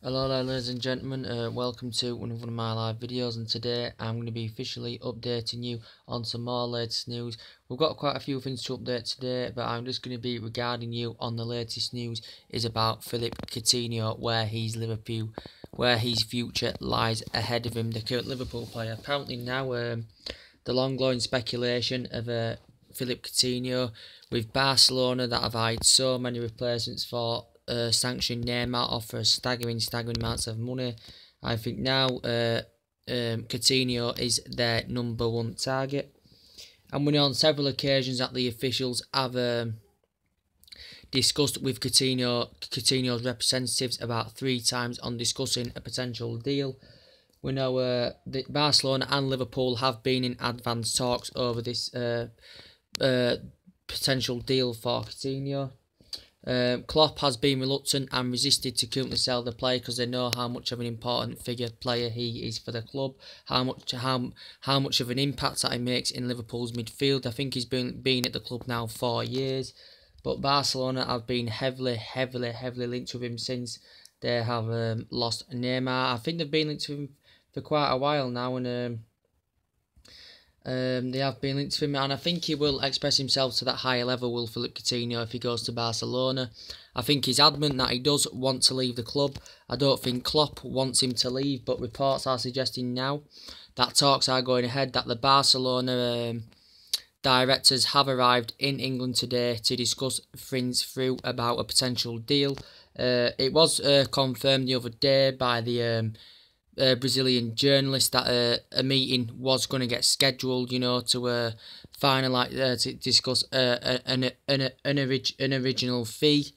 Hello there ladies and gentlemen, welcome to one of my live videos, and today I'm going to be officially updating you on some more latest news. We've got quite a few things to update today, but I'm just going to be regarding you on the latest news is about Philippe Coutinho, where his future lies ahead of him, the current Liverpool player. Apparently now the long-going speculation of Philippe Coutinho with Barcelona that have hired so many replacements for sanctioned Neymar offer staggering amounts of money. I think now Coutinho is their number one target, and we know on several occasions that the officials have discussed with Coutinho's representatives about 3 times on discussing a potential deal. We know that Barcelona and Liverpool have been in advanced talks over this potential deal for Coutinho. Klopp has been reluctant and resisted to currently sell the player because they know how much of an important player he is for the club, how much of an impact that he makes in Liverpool's midfield. I think he's been at the club now 4 years, but Barcelona have been heavily linked with him since they have lost Neymar. I think they've been linked to him for quite a while now, and they have been linked to him, and I think he will express himself to that higher level, will Philippe Coutinho, if he goes to Barcelona. I think he's adamant that he does want to leave the club. I don't think Klopp wants him to leave, but reports are suggesting now that talks are going ahead, that the Barcelona directors have arrived in England today to discuss things through about a potential deal. It was confirmed the other day by the Brazilian journalist that a meeting was going to get scheduled, to finalise to discuss an original fee,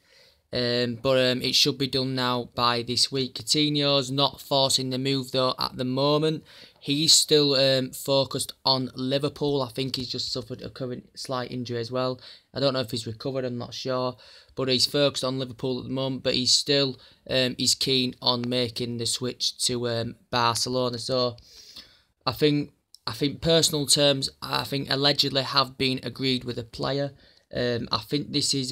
but it should be done now by this week. Coutinho's not forcing the move though at the moment. He's still focused on Liverpool. I think he's just suffered a current slight injury as well. I don't know if he's recovered, I'm not sure. But he's focused on Liverpool at the moment. But he's still he's keen on making the switch to Barcelona. So I think personal terms, I think allegedly have been agreed with the player. I think this is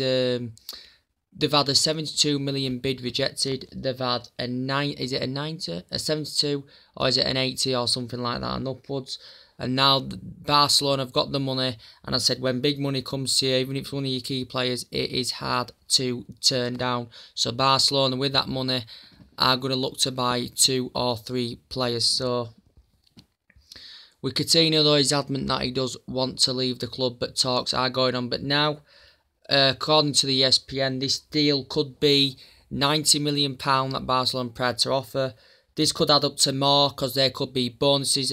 they've had a 72 million bid rejected. They've had a 72, or is it an 80 or something like that, and upwards. And now Barcelona have got the money, and I said when big money comes to you, even if it's one of your key players, it is hard to turn down. So Barcelona with that money are going to look to buy 2 or 3 players. So with Coutinho though, he's adamant that he does want to leave the club, but talks are going on. But now, according to the ESPN, this deal could be £90 million that Barcelona prepared to offer. This could add up to more because there could be bonuses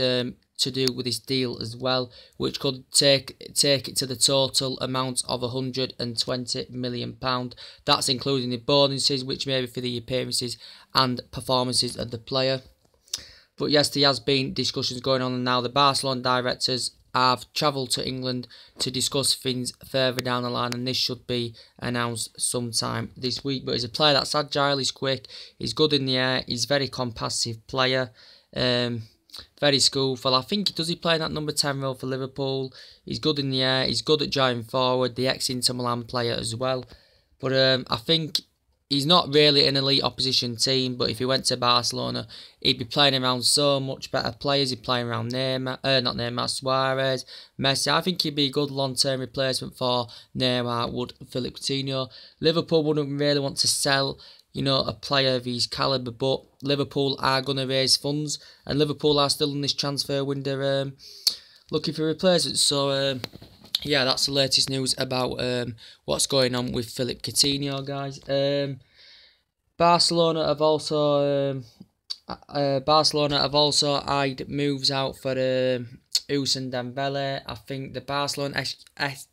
to do with this deal as well, which could take it to the total amount of £120 million. That's including the bonuses, which may be for the appearances and performances of the player. But yes, there has been discussions going on, and now the Barcelona directors have travelled to England to discuss things further down the line, and this should be announced sometime this week. But he's a player that's agile, he's quick, he's good in the air, he's a very competitive player, very skillful. I think he play in that number 10 role for Liverpool. He's good in the air, he's good at driving forward, the ex-Inter Milan player as well. But I think he's not really an elite opposition team, but if he went to Barcelona, he'd be playing around so much better players. He'd be playing around Suarez, Messi. I think he'd be a good long-term replacement for Neymar, would Philippe Coutinho. Liverpool wouldn't really want to sell, a player of his calibre, but Liverpool are going to raise funds, and Liverpool are still in this transfer window looking for replacements. So, yeah, that's the latest news about what's going on with Philippe Coutinho, guys. Barcelona have also eyed moves out for Ousmane Dembele. I think the Barcelona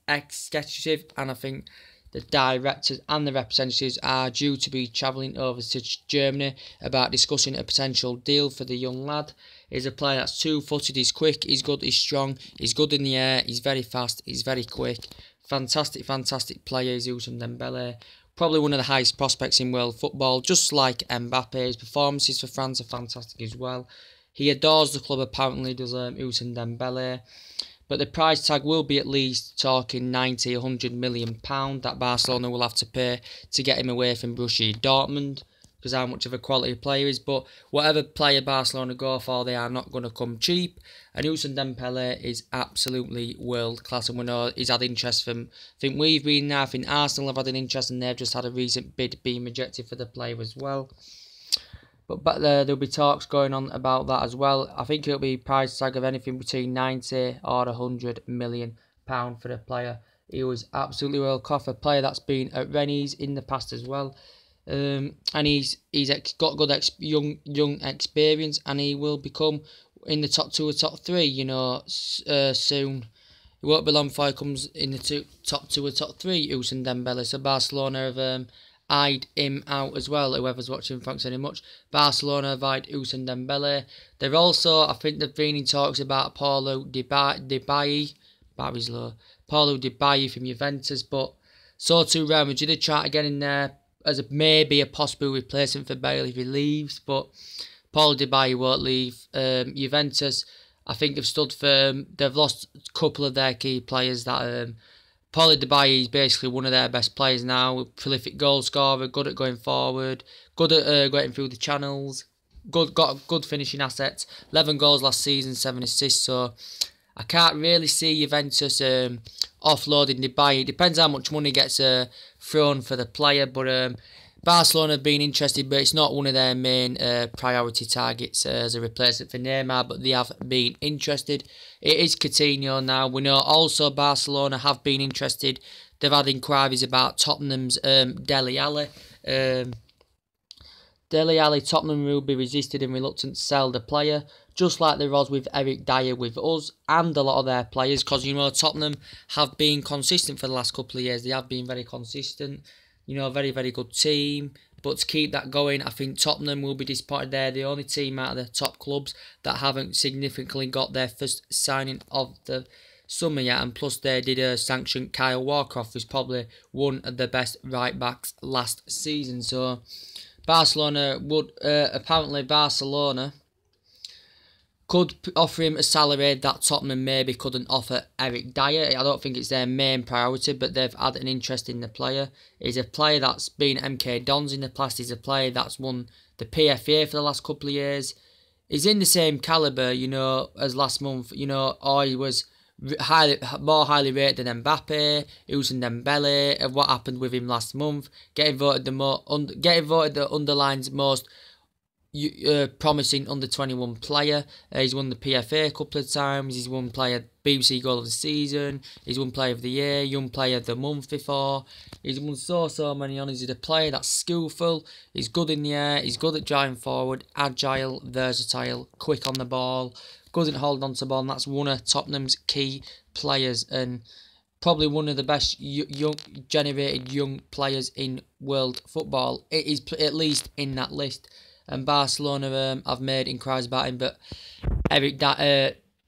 executive and I think the directors and the representatives are due to be travelling over to Germany about discussing a potential deal for the young lad. He's a player that's 2-footed, he's quick, he's good, he's strong, he's good in the air, he's very fast, he's very quick. Fantastic player is Ousmane Dembele. Probably one of the highest prospects in world football, just like Mbappe. His performances for France are fantastic as well. He adores the club, apparently, does Ousmane Dembele. But the price tag will be at least talking 90, 100 million pound that Barcelona will have to pay to get him away from Borussia Dortmund. because how much of a quality player he is. But whatever player Barcelona go for, they are not going to come cheap. And Ousmane Dembele is absolutely world class, and we know he's had interest from. I think we've been there. I think Arsenal have had an interest, and they've just had a recent bid being rejected for the player as well. But there'll be talks going on about that as well. I think it'll be price tag of anything between 90 or £100 million for the player. He was absolutely world class, a player that's been at Rennes in the past as well. And he's got good young experience, and he will become in the top 2 or top 3, you know, soon. It won't be long before he comes in the top 2 or top 3, Ousmane Dembele. So Barcelona have eyed him out as well. Whoever's watching, thanks very much. Barcelona have eyed Ousmane Dembele. They're also, I think they've been in talks about Paulo Dybala. Barry's low. Paulo Dybala from Juventus, but so too Real Madrid are trying to get in there as maybe a possible replacement for Bale if he leaves, but Paulo Dybala won't leave. Juventus, I think, have stood firm. They've lost a couple of their key players. That Paulo Dybala is basically one of their best players now. Prolific goal scorer, good at going forward, good at getting through the channels, got good finishing assets. 11 goals last season, 7 assists. So I can't really see Juventus offloading Dybala. It depends how much money gets thrown for the player, but Barcelona have been interested, but it's not one of their main priority targets as a replacement for Neymar, but they have been interested. It is Coutinho now. We know also Barcelona have been interested. They've had inquiries about Tottenham's Dele Alli. Dele Alli, Tottenham will be resisted and reluctant to sell the player, just like there was with Eric Dyer with us and a lot of their players, because, you know, Tottenham have been consistent for the last couple of years. They have been very consistent, you know, very, very good team. But to keep that going, I think Tottenham will be disappointed. They're the only team out of the top clubs that haven't significantly got their first signing of the summer yet, and plus they did sanction Kyle Walker, who's probably one of the best right backs last season. So Barcelona would apparently Barcelona could offer him a salary that Tottenham maybe couldn't offer Eric Dyer. I don't think it's their main priority, but they've had an interest in the player. He's a player that's been MK Dons in the past. He's a player that's won the PFA for the last couple of years. He's in the same calibre, you know, as last month. You know, or he was more highly rated than Mbappe, Ousmane Dembele, and what happened with him last month. Getting voted the underlines most promising under-21 player. He's won the PFA a couple of times. He's won player BBC Goal of the Season. He's won Player of the Year, Young Player of the Month before. He's won so many honours. He's a player that's skillful. He's good in the air. He's good at driving forward. Agile, versatile, quick on the ball. Good at holding on to the ball. And that's one of Tottenham's key players, and probably one of the best generated young players in world football. It is at least in that list. And Barcelona have made inquiries about him, but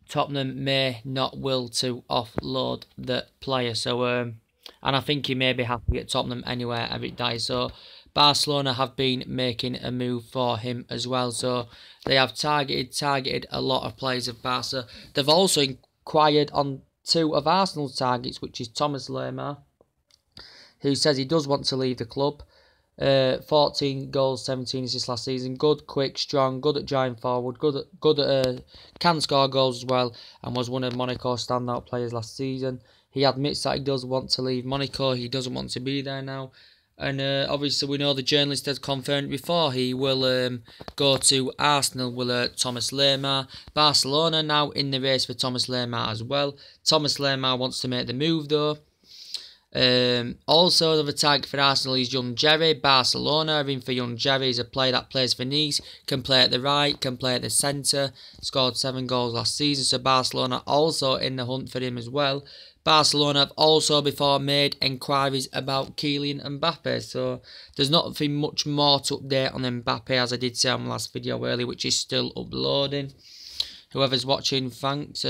Tottenham may not will to offload the player. So, and I think he may be happy at Tottenham anywhere, Eric Dyer. So, Barcelona have been making a move for him as well. So, they have targeted a lot of players of Barca. They've also inquired on 2 of Arsenal's targets, which is Thomas Lemar, who says he does want to leave the club. 14 goals, 17 assists last season. Good, quick, strong, good at driving forward, good at can score goals as well, and was one of Monaco's standout players last season. He admits that he does want to leave Monaco. He doesn't want to be there now. And obviously we know the journalist has confirmed before he will go to Arsenal with Thomas Lemar. Barcelona now in the race for Thomas Lemar as well. Thomas Lemar wants to make the move though. Also, another target for Arsenal is Young Jerry. Barcelona are in for Young Jerry. He's a player that plays for Nice, can play at the right, can play at the centre. Scored 7 goals last season, so Barcelona also in the hunt for him as well. Barcelona have also before made inquiries about Kylian Mbappe, so there's nothing much more to update on Mbappe, as I did say on my last video earlier, which is still uploading. Whoever's watching, thanks.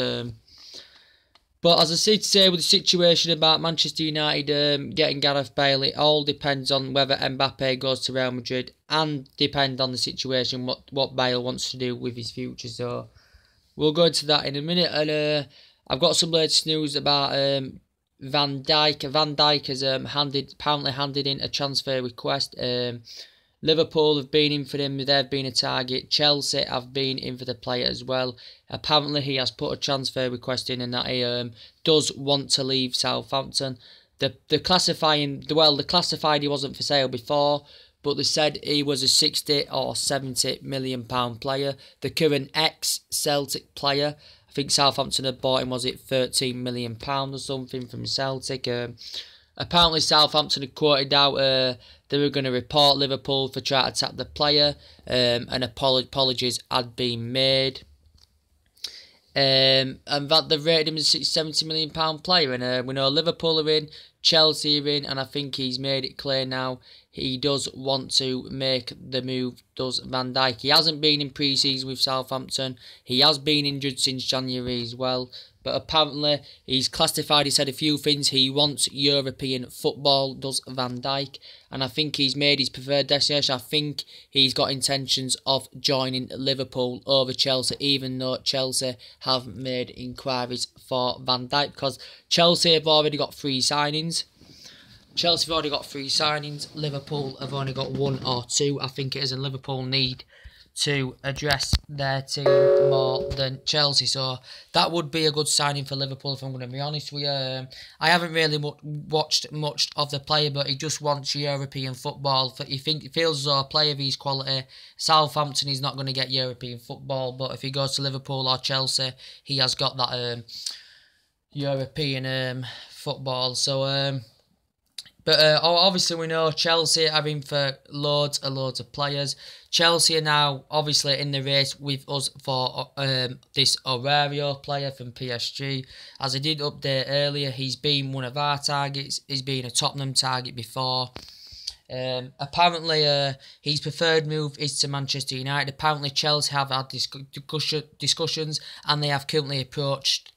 But as I say with the situation about Manchester United getting Gareth Bale, it all depends on whether Mbappe goes to Real Madrid, and depend on the situation what Bale wants to do with his future. So we'll go into that in a minute. And I've got some latest news about Van Dijk. Van Dijk has apparently handed in a transfer request. Liverpool have been in for him, they've been a target. Chelsea have been in for the player as well. Apparently he has put a transfer request in and that he does want to leave Southampton. The classified he wasn't for sale before, but they said he was a 60 or 70 million pound player. The current ex-Celtic player, I think Southampton had bought him, was it 13 million pound or something from Celtic. Apparently Southampton had quoted out they were going to report Liverpool for trying to tap the player, and apologies had been made. And that they've rated him as a £70 million player, and we know Liverpool are in, Chelsea are in, and I think he's made it clear now he does want to make the move, does Van Dijk. He hasn't been in pre-season with Southampton, he has been injured since January as well, but apparently he's classified, he said a few things. He wants European football, does Van Dijk, and I think he's made his preferred destination. I think he's got intentions of joining Liverpool over Chelsea, even though Chelsea have made inquiries for Van Dijk, because Chelsea have already got 3 signings. Liverpool have only got 1 or 2, I think it is, and Liverpool need to address their team more than Chelsea. So that would be a good signing for Liverpool, if I'm going to be honest. I haven't really watched much of the player, but he just wants European football. He feels as though a player of his quality, Southampton, he's not going to get European football, but if he goes to Liverpool or Chelsea, he has got that European football. So but obviously we know Chelsea are in for loads of players. Chelsea are now obviously in the race with us for this Aurelio player from PSG. As I did update earlier, he's been one of our targets. He's been a Tottenham target before. Apparently his preferred move is to Manchester United. Apparently Chelsea have had discussions, and they have currently approached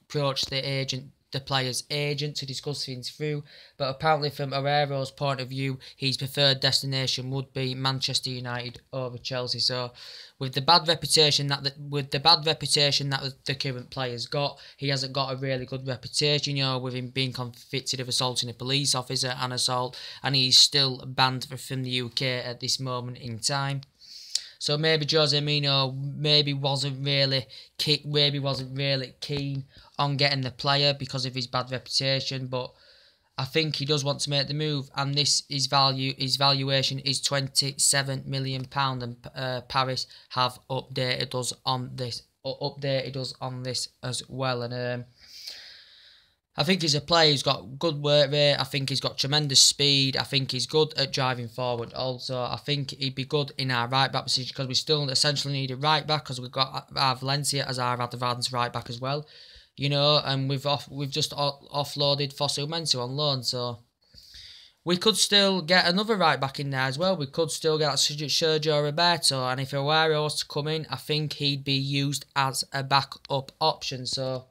the player's agent to discuss things through, but apparently from Herrera's point of view, his preferred destination would be Manchester United over Chelsea. So with the bad reputation that the current player's got, he hasn't got a really good reputation, with him being convicted of assaulting a police officer and assault, and he's still banned from the UK at this moment in time. So maybe Jose Mourinho wasn't really keen on getting the player because of his bad reputation, but I think he does want to make the move, and his valuation is £27 million, and Paris have updated us on this as well. And I think he's a player who's got good work rate. I think he's got tremendous speed. I think he's good at driving forward. Also, I think he'd be good in our right back position, because we still essentially need a right back, because we've got our Valencia as our advanced right back as well. And we've just offloaded Fosu Mensah on loan, so we could still get another right back in there as well. We could still get Sergio Roberto, and if Aguero was to come in, I think he'd be used as a backup option. So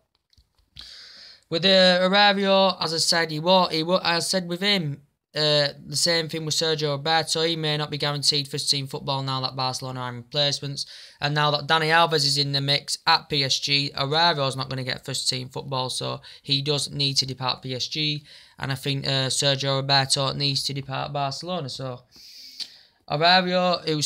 with Aurelio, as I said, I said with him, the same thing with Sergio Roberto. He may not be guaranteed first team football now that Barcelona are in replacements, and now that Dani Alves is in the mix at PSG, Aurelio's not going to get first team football, so he does need to depart PSG, and I think Sergio Roberto needs to depart Barcelona. So Aurelio, who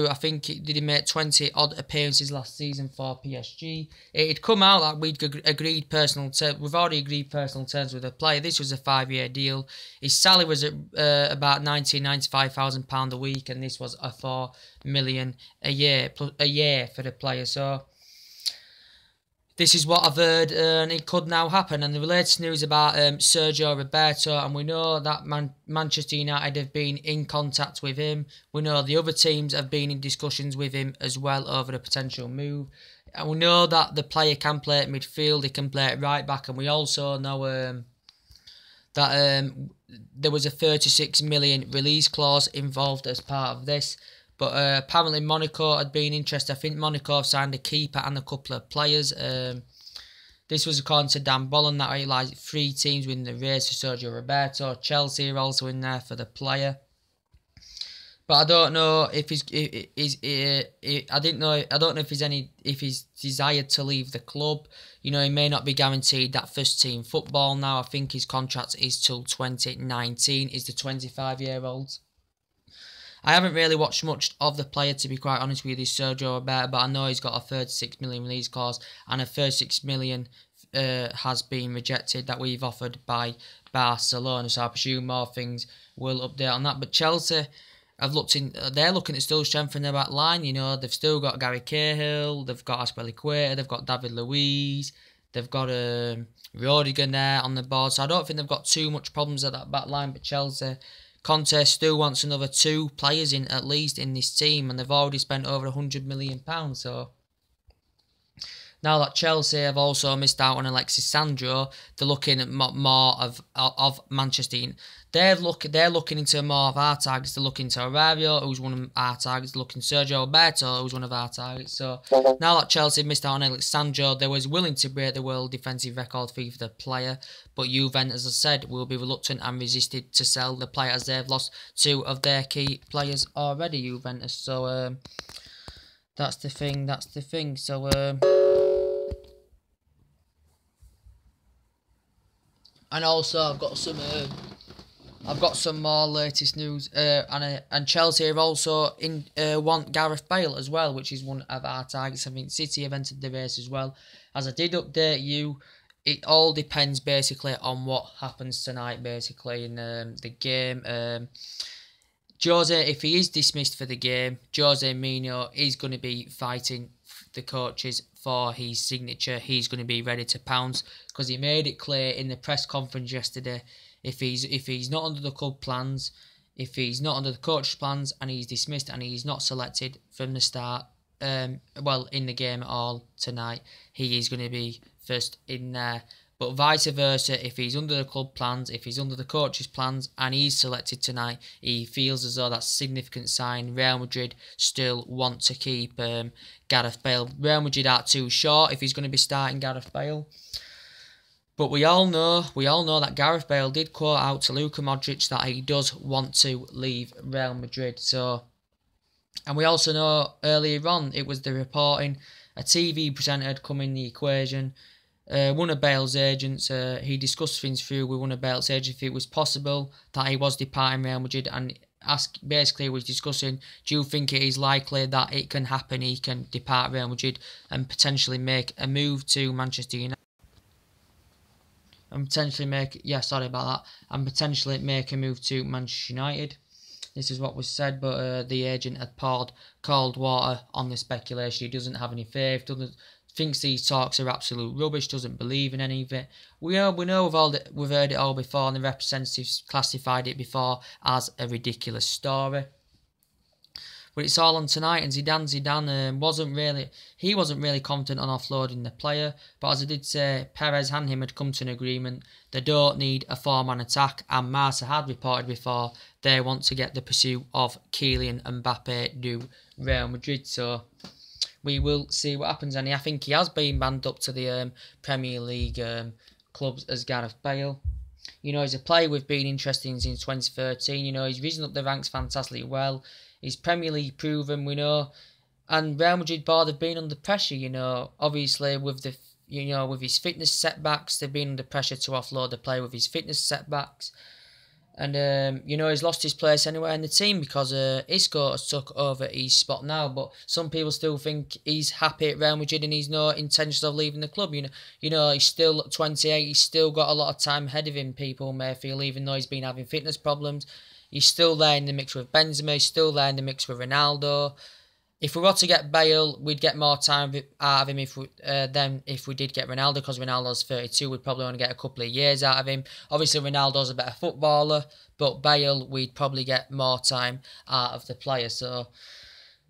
I think did he make 20 odd appearances last season for PSG. It'd come out that we've already agreed personal terms with the player. This was a 5-year deal. His salary was at about £95,000 a week, and this was a £4 million a year for the player. So this is what I've heard, and it could now happen. And the latest news about Sergio Roberto, and we know that Manchester United have been in contact with him. We know the other teams have been in discussions with him as well over a potential move. And we know that the player can play at midfield, he can play at right back, and we also know that there was a 36 million release clause involved as part of this. But apparently Monaco had been interested. I think Monaco have signed a keeper and a couple of players. This was according to Dan Bolland, that are like 3 teams within the race for Sergio Roberto. Chelsea are also in there for the player. But I don't know if if he's desired to leave the club. He may not be guaranteed that first team football now. I think his contract is till 2019. He's the 25-year-old. I haven't really watched much of the player, to be quite honest with you, this Sergio Roberto, but I know he's got a 36 million release clause, and a 36 million has been rejected that we've offered by Barcelona. So I presume more things will update on that. But Chelsea, they're looking to still strengthen their back line. You know, they've still got Gary Cahill, they've got Aspilicueta, they've got David Luiz, they've got Rodigan there on the board. So I don't think they've got too much problems at that back line. But Chelsea, Conte still wants another 2 players in at least in this team, and they've already spent over £100 million. So now that Chelsea have also missed out on Alexis Sandro, they're looking at more of Manchester United. They're looking into more of our targets. They're looking to Aurelio, who's one of our targets. They're looking Sergio Roberto, who's one of our targets. So now that Chelsea missed out on Alexis Sandro, they was willing to break the world defensive record fee for the player. But Juventus, as I said, will be reluctant and resisted to sell the player, as they've lost 2 of their key players already, Juventus. So that's the thing. So and also I've got some more latest news, and Chelsea have also want Gareth Bale as well, which is one of our targets. I think City have entered the race as well. As I did update you, it all depends basically on what happens tonight, basically in the game. Jose, if he is dismissed for the game, Jose Mourinho is going to be fighting the coaches for his signature. He's going to be ready to pounce, because he made it clear in the press conference yesterday, if he's not under the club plans, if he's not under the coach's plans, and he's dismissed and he's not selected from the start, in the game at all tonight, he is going to be first in there. But vice versa, if he's under the club plans, if he's under the coach's plans and he's selected tonight, he feels as though that's a significant sign Real Madrid still want to keep Gareth Bale. Real Madrid aren't too sure if he's going to be starting Gareth Bale. But we all know that Gareth Bale did quote out to Luka Modric that he does want to leave Real Madrid. So, and we also know earlier on, it was the reporting, a TV presenter had come in the equation. One of Bale's agents, he discussed things through with one of Bale's agents if it was possible that he was departing Real Madrid, and basically was discussing, do you think it is likely that it can happen, he can depart Real Madrid and potentially make a move to Manchester United? And potentially make a move to Manchester United. This is what was said, but the agent had poured cold water on the speculation. He doesn't have any faith, thinks these talks are absolute rubbish, doesn't believe in any of it. We know we've heard it all before, and the representatives classified it before as a ridiculous story. But it's all on tonight, and Zidane wasn't really confident on offloading the player. But as I did say, Perez and him had come to an agreement. They don't need a 4-man attack, and Marca had reported before they want to get the pursuit of Kylian Mbappe to Real Madrid. So we will see what happens. And I think he has been banned up to the Premier League clubs as Gareth Bale. You know, he's a player we've been interested in since 2013. You know, he's risen up the ranks fantastically well. He's Premier League proven, we know. And Real Madrid board have been under pressure, you know. Obviously, with his fitness setbacks, they've been under pressure to offload the player with his fitness setbacks. And, he's lost his place anywhere in the team because Isco has took over his spot now. But some people still think he's happy at Real Madrid and he's no intentions of leaving the club. You know, he's still 28. He's still got a lot of time ahead of him, people may feel, even though he's been having fitness problems. He's still there in the mix with Benzema. He's still there in the mix with Ronaldo. If we were to get Bale, we'd get more time out of him than if we did get Ronaldo, because Ronaldo's 32. We'd probably only get a couple of years out of him. Obviously, Ronaldo's a better footballer, but Bale, we'd probably get more time out of the player. So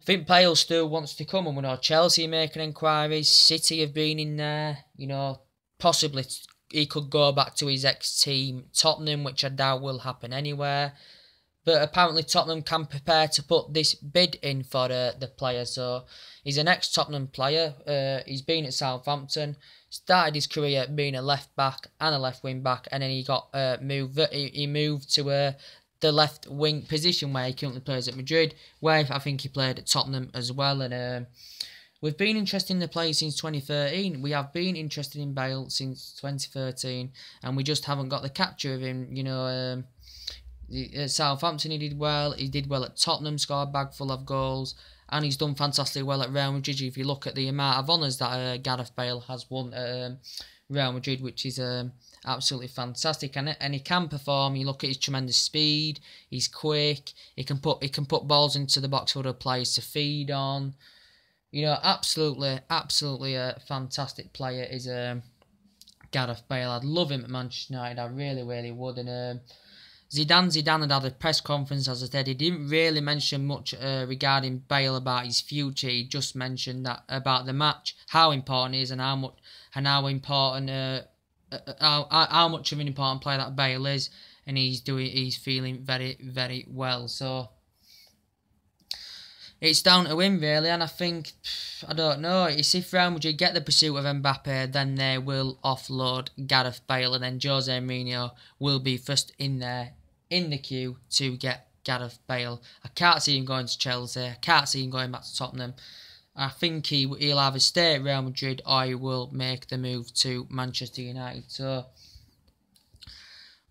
I think Bale still wants to come, and we know Chelsea making inquiries. City have been in there. You know, possibly he could go back to his ex-team, Tottenham, which I doubt will happen anywhere. But apparently Tottenham can prepare to put this bid in for the player. So he's an ex-Tottenham player. He's been at Southampton. Started his career being a left back and a left wing back, and then he got moved. He moved to the left wing position where he currently plays at Madrid, where I think he played at Tottenham as well. And we've been interested in the player since 2013. We have been interested in Bale since 2013, and we just haven't got the capture of him. You know. At Southampton he did well. He did well at Tottenham, scored a bag full of goals. And he's done fantastically well at Real Madrid. If you look at the amount of honours that Gareth Bale has won at Real Madrid, which is absolutely fantastic, and he can perform. You look at his tremendous speed. He's quick. He can put balls into the box for other players to feed on. You know, absolutely a fantastic player is Gareth Bale. I'd love him at Manchester United. I really, really would. And Zidane had a press conference, as I said. He didn't really mention much regarding Bale about his future. He just mentioned that about the match, how important it is, and how much of an important player that Bale is, and he's feeling very, very well. So it's down to him really, and I think, I don't know, it's if Real Madrid get the pursuit of Mbappe, then they will offload Gareth Bale, and then Jose Mourinho will be first in there in the queue to get Gareth Bale. I can't see him going to Chelsea. I can't see him going back to Tottenham. I think he'll either stay at Real Madrid or he will make the move to Manchester United. So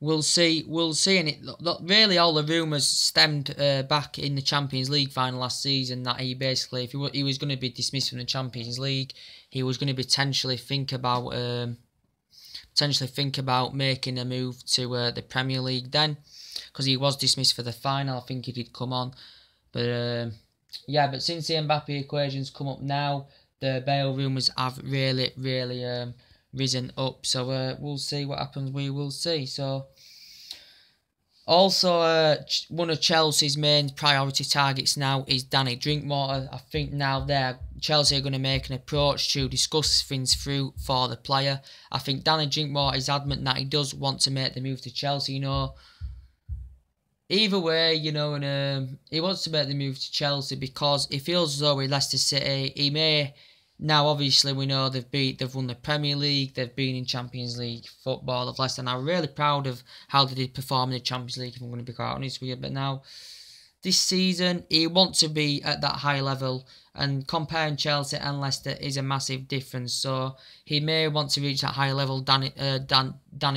we'll see. And really, all the rumours stemmed back in the Champions League final last season that he basically, if he was going to be dismissed from the Champions League, he was going to potentially think about making a move to the Premier League then, because he was dismissed for the final. I think he did come on, but but since the Mbappe equation's come up now, the Bale rumours have really risen up. So we'll see what happens. We will see. So also one of Chelsea's main priority targets now is Danny Drinkwater. I think now Chelsea are going to make an approach to discuss things through for the player. I think Danny Drinkwater is adamant that he does want to make the move to Chelsea. You know, either way, you know, and he wants to make the move to Chelsea because he feels as though with Leicester City, he may. Now, obviously, we know they've won the Premier League, they've been in Champions League football of Leicester, and I'm really proud of how they did perform in the Champions League, if I'm going to be quite honest with you. But now, this season, he wants to be at that high level, and comparing Chelsea and Leicester is a massive difference. So he may want to reach that high level, Danny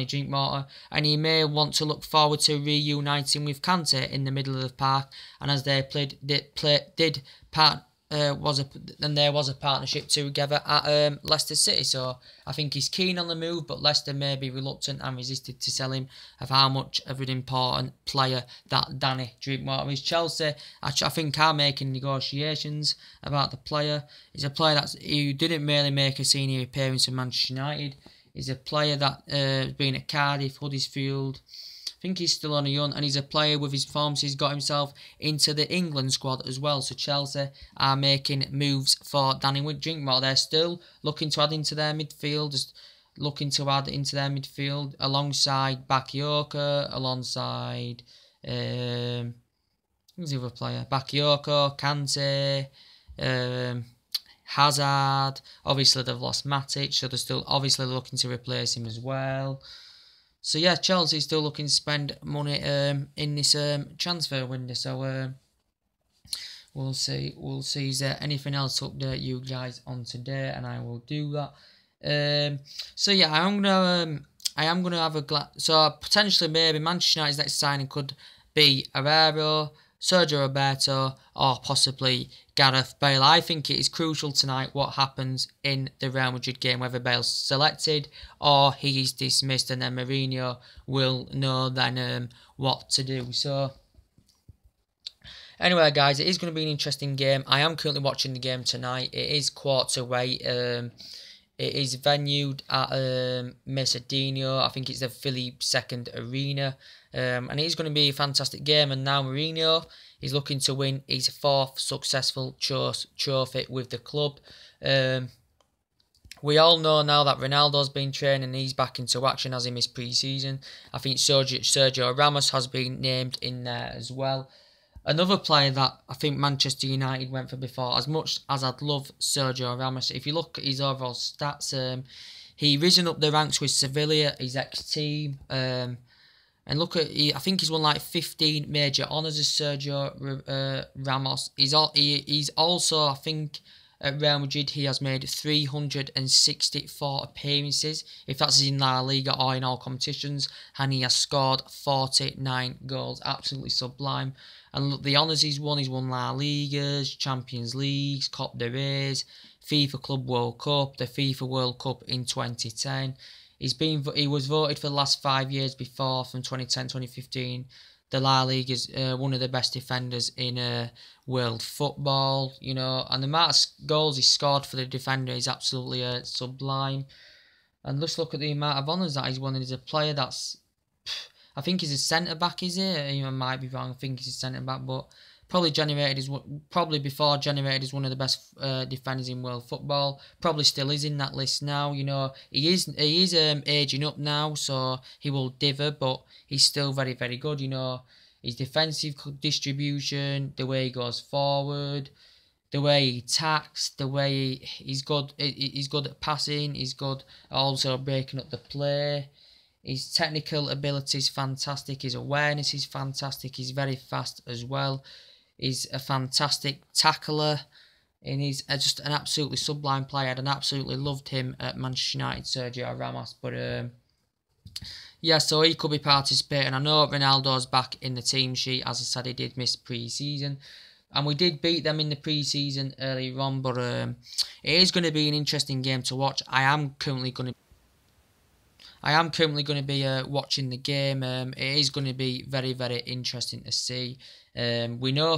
Drinkwater, and he may want to look forward to reuniting with Kante in the middle of the park. And as they there was a partnership together at Leicester City. So I think he's keen on the move, but Leicester may be reluctant and resisted to sell him of how much of an important player that Danny Drinkwater is. Chelsea, I think, are making negotiations about the player. He's a player who didn't really make a senior appearance for Manchester United. He's a player that has been at Cardiff, Huddersfield. I think he's still on a young, and he's a player with his forms. He's got himself into the England squad as well. So Chelsea are making moves for Danny Drinkwater. They're still looking to add into their midfield, alongside Bakayoko, alongside who's the other player? Bakayoko, Kante, Hazard. Obviously they've lost Matic, so they're still obviously looking to replace him as well. So yeah, Chelsea's still looking to spend money in this transfer window. So we'll see. Is there anything else to update you guys on today? And I will do that. So yeah, I am gonna have a so potentially maybe Manchester United's next signing could be Herrera, Sergio Roberto, or possibly Gareth Bale. I think it is crucial tonight what happens in the Real Madrid game, whether Bale's selected or he is dismissed, and then Mourinho will know then what to do. So anyway, guys, it is going to be an interesting game. I am currently watching the game tonight. It is 1:15. It is venued at Macedonio. I think it's the Philippe II Arena. And it is going to be a fantastic game. And now Mourinho is looking to win his 4th successful trophy with the club. We all know now that Ronaldo's been training and he's back into action as he missed pre-season. I think Sergio Ramos has been named in there as well. Another player that I think Manchester United went for before, as much as I'd love Sergio Ramos, if you look at his overall stats, he risen up the ranks with Sevilla, his ex-team, and look at, I think he's won like 15 major honours as Sergio Ramos. He's also, I think, at Real Madrid, he has made 364 appearances, if that's in La Liga or in all competitions, and he has scored 49 goals. Absolutely sublime. And look, the honours he's won La Ligas, Champions Leagues, Copa del Reyes, FIFA Club World Cup, the FIFA World Cup in 2010. He was voted for the last 5 years before, from 2010 2015. The La Liga is one of the best defenders in world football, you know, and the amount of goals he scored for the defender is absolutely sublime. And let's look at the amount of honours that he's won as a player. I think he's a centre back, is he? I might be wrong. I think he's a centre back, but probably before generated as one of the best defenders in world football. Probably still is in that list now. You know, he is aging up now, so he will dither, but he's still very, very good. You know, his defensive distribution, the way he goes forward, the way he attacks, the way he's good. He's good at passing. He's good at also breaking up the play. His technical ability is fantastic. His awareness is fantastic. He's very fast as well. He's a fantastic tackler, and he's just an absolutely sublime player. And absolutely loved him at Manchester United, Sergio Ramos. But yeah, so he could be participating. I know Ronaldo's back in the team sheet. As I said, he did miss pre-season, and we did beat them in the pre-season earlier on. But it is going to be an interesting game to watch. I am currently going to be watching the game. It is going to be very, very interesting to see. We know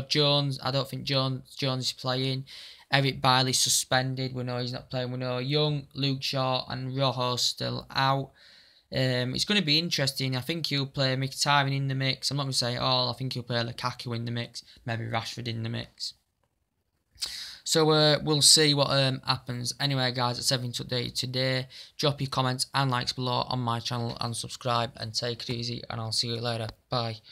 Jones. I don't think Jones is playing. Eric Bailey's suspended. We know he's not playing. We know Young, Luke Shaw and Rojo's still out. It's going to be interesting. I think he'll play Mkhitaryan in the mix. I'm not going to say all. I think he'll play Lukaku in the mix. Maybe Rashford in the mix. So we'll see what happens. Anyway, guys, that's everything to update today. Drop your comments and likes below on my channel and subscribe, and take it easy, and I'll see you later. Bye.